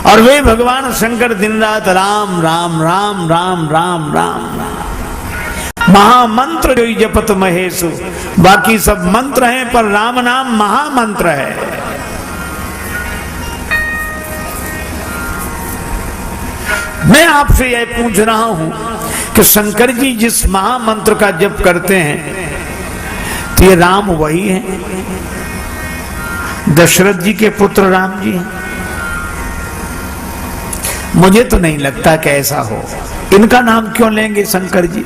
और वे भगवान शंकर दिन रात राम राम राम राम राम राम महामंत्र जो जपत महेशु। बाकी सब मंत्र हैं पर राम नाम महामंत्र है। मैं आपसे यह पूछ रहा हूं कि शंकर जी जिस महामंत्र का जप करते हैं तो ये राम वही है, दशरथ जी के पुत्र राम जी हैं? मुझे तो नहीं लगता कि ऐसा हो। इनका नाम क्यों लेंगे शंकर जी?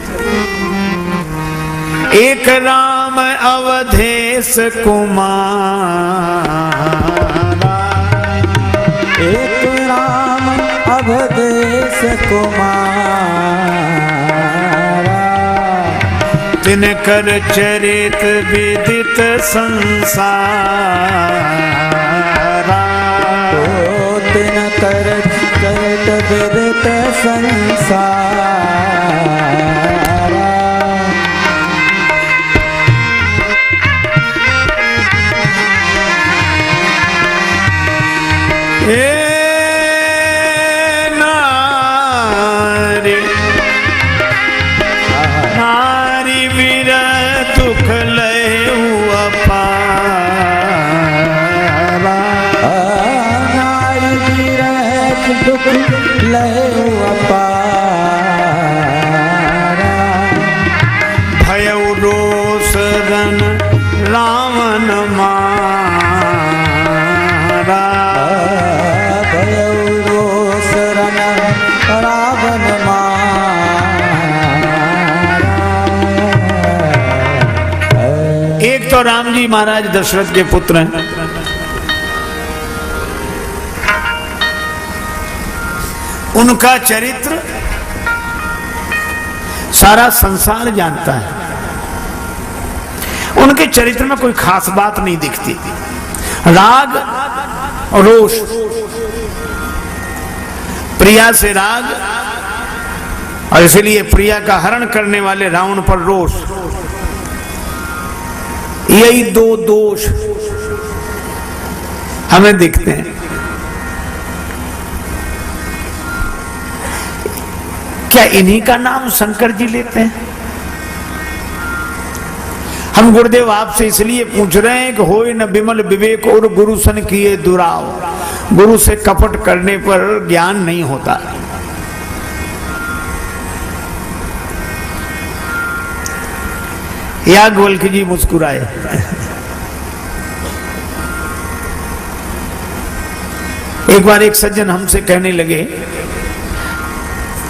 एक राम अवधेश कुमार, एक राम अवधेश कुमारा, तिनकर चरित विदित संसारा। तिनकर चरित विदित संसारा। नारी वीर दुख लय अपारा, नारी वीर दुख लय अपारा। भयउ रोष रन रावण मारा, भयउ रोष रन रावण एक तो राम जी महाराज दशरथ के पुत्र हैं, उनका चरित्र सारा संसार जानता है। उनके चरित्र में कोई खास बात नहीं दिखती, राग और रोष, प्रिया से राग और इसलिए प्रिया का हरण करने वाले रावण पर रोष। यही दो दोष हमें दिखते हैं। क्या इन्हीं का नाम शंकर जी लेते हैं? हम गुरुदेव आपसे इसलिए पूछ रहे हैं कि होए न विमल विवेक और गुरु सन किए दुराव। गुरु से कपट करने पर ज्ञान नहीं होता। याज्ञवल्क्य जी मुस्कुराए। एक बार एक सज्जन हमसे कहने लगे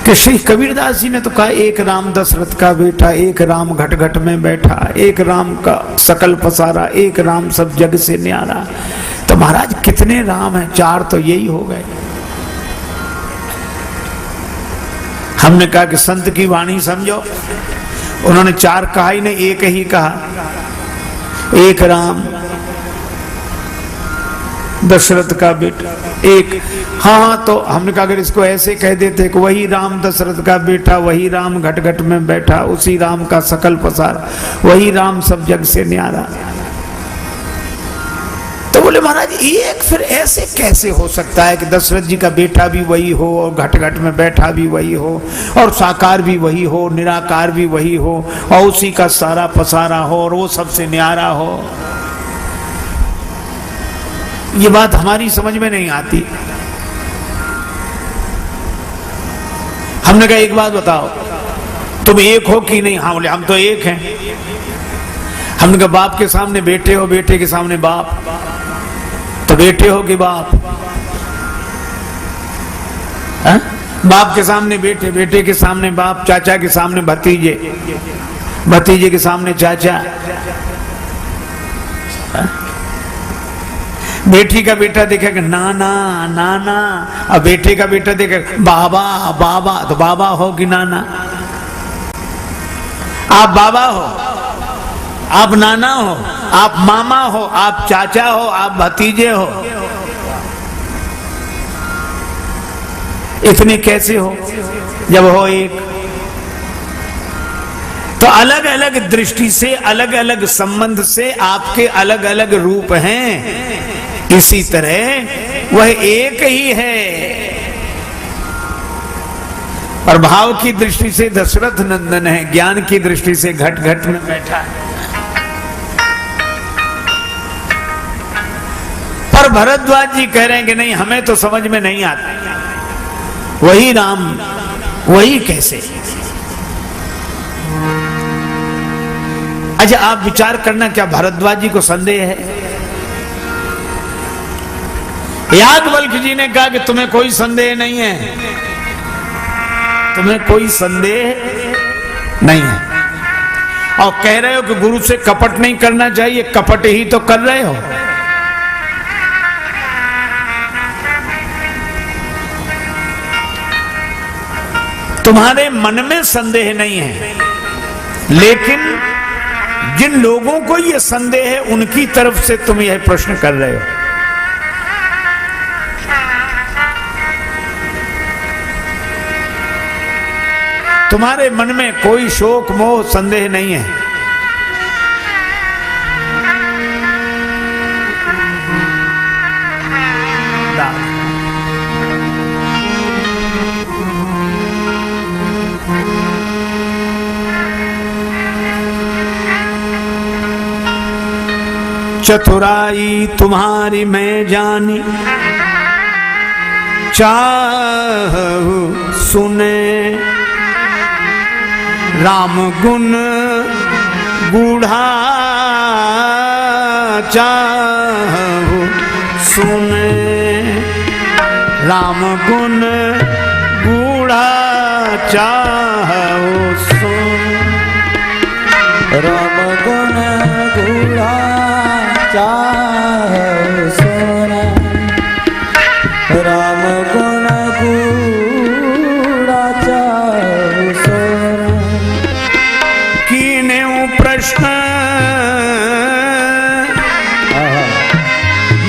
कि श्री कबीरदास जी ने तो कहा एक राम दशरथ का बेटा, एक राम घट घट में बैठा, एक राम का सकल पसारा, एक राम सब जग से न्यारा। तो महाराज कितने राम हैं? चार तो यही हो गए। हमने कहा कि संत की वाणी समझो। उन्होंने चार कहा ही नहीं, एक ही कहा, एक राम दशरथ का बेटा एक। हाँ तो हमने कहा अगर इसको ऐसे कह देते कि वही राम दशरथ का बेटा, वही राम घट घट में बैठा, उसी राम का सकल पसार, वही राम सब जग से न्यारा। तो बोले महाराज एक फिर ऐसे कैसे हो सकता है कि दशरथ जी का बेटा भी वही हो और घट घट में बैठा भी वही हो और साकार भी वही हो, निराकार भी वही हो और उसी का सारा पसारा हो और वो सबसे न्यारा हो? ये बात हमारी समझ में नहीं आती। हमने कहा एक बात बताओ, तुम एक हो कि नहीं? हाँ बोले हम तो एक हैं। हमने कहा बाप के सामने बेटे हो, बेटे के सामने बाप, तो बेटे हो कि बाप? है? बाप के सामने बेटे, बेटे के सामने बाप, चाचा के सामने भतीजे, भतीजे के सामने चाचा। है? बेटी का बेटा देखेगा नाना नाना, और बेटे का बेटा देखेगा बाबा बाबा, तो बाबा हो कि नाना? आप बाबा हो, आप नाना हो, आप मामा हो, आप चाचा हो, आप भतीजे हो। इतने कैसे हो जब हो एक? तो अलग अलग दृष्टि से, अलग अलग संबंध से आपके अलग अलग रूप हैं। इसी तरह वह एक ही है। और भाव की दृष्टि से दशरथ नंदन है, ज्ञान की दृष्टि से घट घट में बैठा है। पर भरद्वाज जी कह रहे हैं कि नहीं, हमें तो समझ में नहीं आता, वही राम वही कैसे। अच्छा, आप विचार करना, क्या भरद्वाज जी को संदेह है? याज्ञवल्क्य जी ने कहा कि तुम्हें कोई संदेह नहीं है, तुम्हें कोई संदेह नहीं है, और कह रहे हो कि गुरु से कपट नहीं करना चाहिए, कपट ही तो कर रहे हो। तुम्हारे मन में संदेह नहीं है, लेकिन जिन लोगों को यह संदेह है उनकी तरफ से तुम यह प्रश्न कर रहे हो। तुम्हारे मन में कोई शोक मोह संदेह नहीं है। चतुराई तुम्हारी मैं जानी, चाहू सुने राम गुण बूढ़ा, चाहू सुने राम गुण बूढ़ा, चाहू सुन राम गुण बूढ़ा, चाहू सुन राम गुण बूढ़ा, चाहू सुन। कीने प्रश्न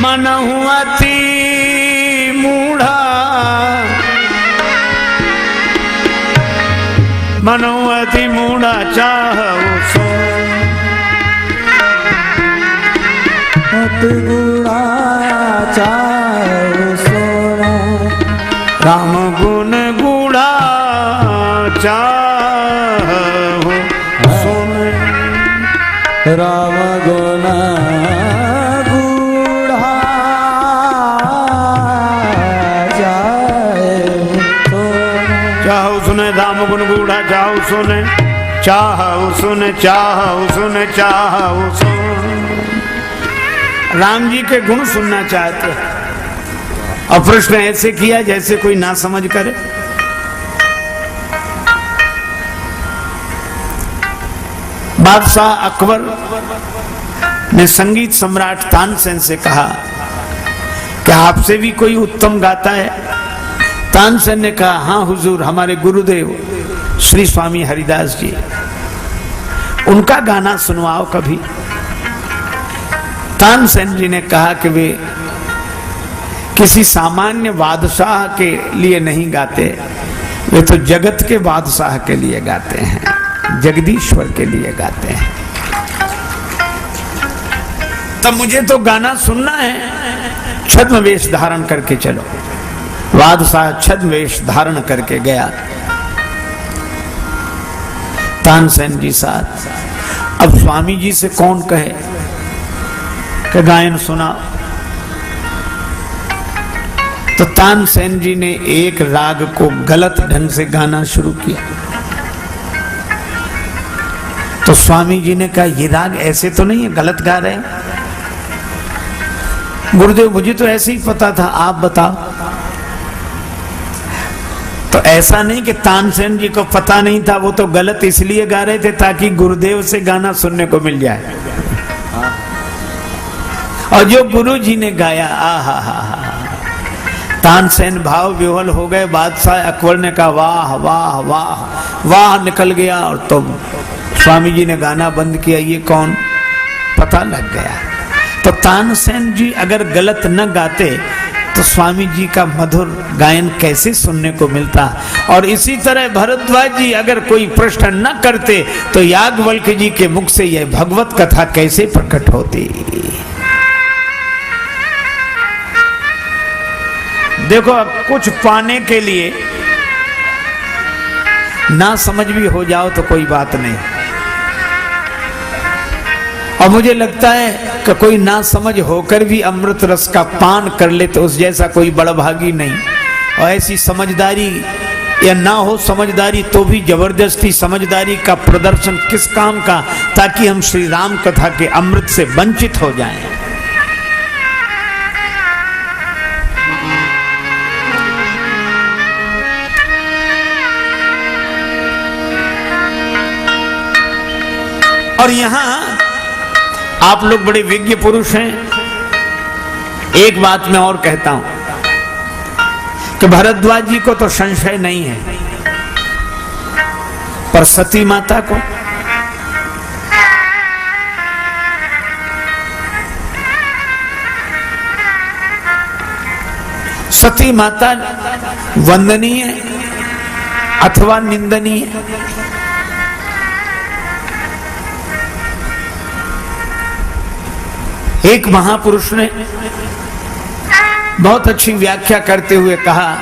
मनहु अति मूढ़ा, मनहु अति मूढ़ा, चाहू सुन बूढ़ा, चाहू सुन राम गुण बूढ़ा, चाहू सुन राम गुण बूढ़ा, चाहू सुन राम गुण बूढ़ा, चाहू सुन, चाहू सुन, चाहू सुन, चाहू सुन। राम जी के गुण सुनना चाहते हैं, और प्रश्न ऐसे किया जैसे कोई ना समझ करे। बादशाह अकबर ने संगीत सम्राट तानसेन से कहा कि आपसे भी कोई उत्तम गाता है? तानसेन ने कहा, हाँ हुजूर, हमारे गुरुदेव श्री स्वामी हरिदास जी, उनका गाना सुनवाओ कभी। तानसेन जी ने कहा कि वे किसी सामान्य बादशाह के लिए नहीं गाते, वे तो जगत के बादशाह के लिए गाते हैं, जगदीश्वर के लिए गाते हैं। तब मुझे तो गाना सुनना है। छद्म वेश धारण करके चलो। बादशाह छद्म वेश धारण करके गया तानसेन जी साथ। अब स्वामी जी से कौन कहे कि गायन सुना, तो तानसेन जी ने एक राग को गलत ढंग से गाना शुरू किया। तो स्वामी जी ने कहा, ये राग ऐसे तो नहीं है, गलत गा रहे हैं। गुरुदेव, मुझे तो ऐसे ही पता था, आप बताओ। तो ऐसा नहीं कि तानसेन जी को पता नहीं था, वो तो गलत इसलिए गा रहे थे ताकि गुरुदेव से गाना सुनने को मिल जाए। और जो गुरु जी ने गाया, आहा हा हा, तानसेन भाव विह्वल हो गए। बादशाह अकबर ने कहा, वाह वाह वाह वाह निकल गया। और तो स्वामी जी ने गाना बंद किया, ये कौन, पता लग गया। तो तानसेन जी अगर गलत न गाते तो स्वामी जी का मधुर गायन कैसे सुनने को मिलता। और इसी तरह भरद्वाज जी अगर कोई प्रश्न न करते तो याज्ञवल्क्य जी के मुख से यह भगवत कथा कैसे प्रकट होती। देखो, कुछ पाने के लिए ना समझ भी हो जाओ तो कोई बात नहीं। और मुझे लगता है कि कोई ना समझ होकर भी अमृत रस का पान कर ले तो उस जैसा कोई बड़भागी नहीं। और ऐसी समझदारी या ना हो समझदारी तो भी जबरदस्ती समझदारी का प्रदर्शन किस काम का, ताकि हम श्री राम कथा के अमृत से वंचित हो जाएं। और यहां आप लोग बड़े विज्ञ पुरुष हैं, एक बात मैं और कहता हूं कि भरद्वाज जी को तो संशय नहीं है, पर सती माता को सती माता वंदनीय अथवा निंदनीय? एक महापुरुष ने बहुत अच्छी व्याख्या करते हुए कहा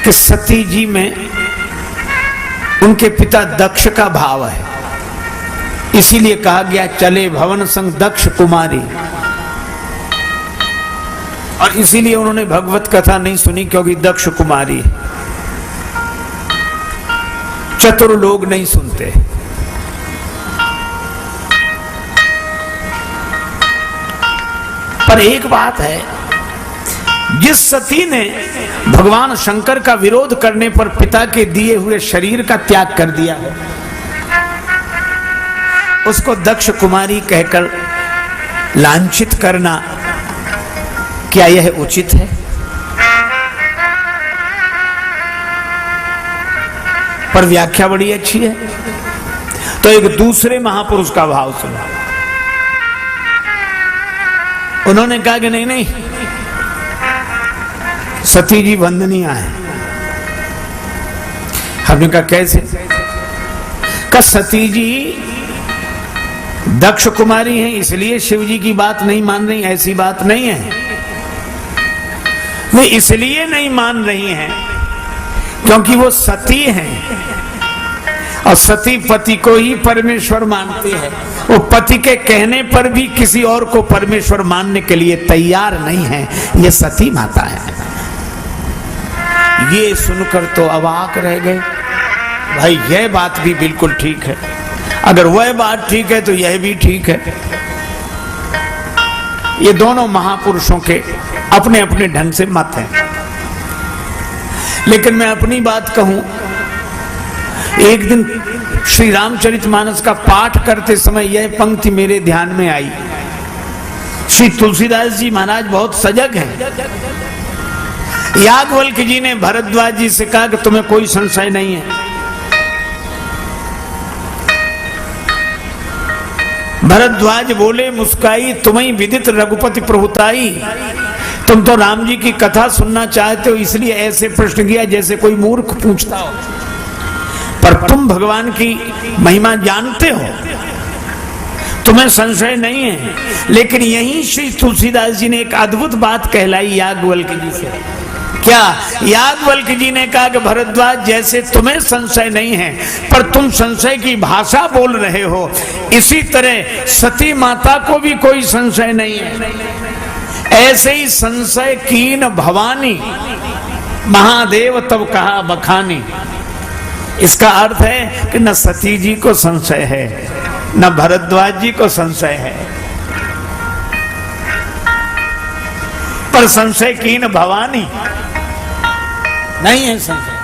कि सती जी में उनके पिता दक्ष का भाव है, इसीलिए कहा गया चले भवन संग दक्ष कुमारी। और इसीलिए उन्होंने भगवत कथा नहीं सुनी, क्योंकि दक्ष कुमारी। चतुर लोग नहीं सुनते। पर एक बात है, जिस सती ने भगवान शंकर का विरोध करने पर पिता के दिए हुए शरीर का त्याग कर दिया है, उसको दक्ष कुमारी कहकर लांछित करना, क्या यह उचित है? पर व्याख्या बड़ी अच्छी है। तो एक दूसरे महापुरुष का भाव सुना। उन्होंने कहा कि नहीं नहीं, सती जी वंदनीय है। हमने कहा कैसे? का सती जी दक्ष कुमारी हैं, इसलिए शिव जी की बात नहीं मान रही? ऐसी बात नहीं है। वे इसलिए नहीं मान रही हैं क्योंकि वो सती हैं, और सती पति को ही परमेश्वर मानती है। वो पति के कहने पर भी किसी और को परमेश्वर मानने के लिए तैयार नहीं है। ये सती माता है। ये सुनकर तो अवाक रह गए। भाई यह बात भी बिल्कुल ठीक है, अगर वह बात ठीक है तो यह भी ठीक है। ये दोनों महापुरुषों के अपने अपने ढंग से मत हैं। लेकिन मैं अपनी बात कहूं, एक दिन श्री रामचरितमानस का पाठ करते समय यह पंक्ति मेरे ध्यान में आई। श्री तुलसीदास जी महाराज बहुत सजग हैं। याज्ञवल्क्य जी ने भरद्वाज जी से कहा कि तुम्हें कोई संशय नहीं है। भरद्वाज बोले मुस्काई तुम्हें विदित रघुपति प्रभुताई। तुम तो राम जी की कथा सुनना चाहते हो, इसलिए ऐसे प्रश्न किया जैसे कोई मूर्ख पूछता हो। पर तुम भगवान की महिमा जानते हो, तुम्हें संशय नहीं है। लेकिन यहीं श्री तुलसीदास जी ने एक अद्भुत बात कहलाई याज्ञवल्क्य जी से। क्या? याज्ञवल्क्य जी ने कहा कि भरद्वाज जैसे तुम्हें संशय नहीं है, पर तुम संशय की भाषा बोल रहे हो, इसी तरह सती माता को भी कोई संशय नहीं है। ऐसे ही संशय कीन भवानी, महादेव तब कहा बखानी। इसका अर्थ है कि न सती जी को संशय है, न भरद्वाज जी को संशय है, पर संशय कीन भवानी नहीं है संशय।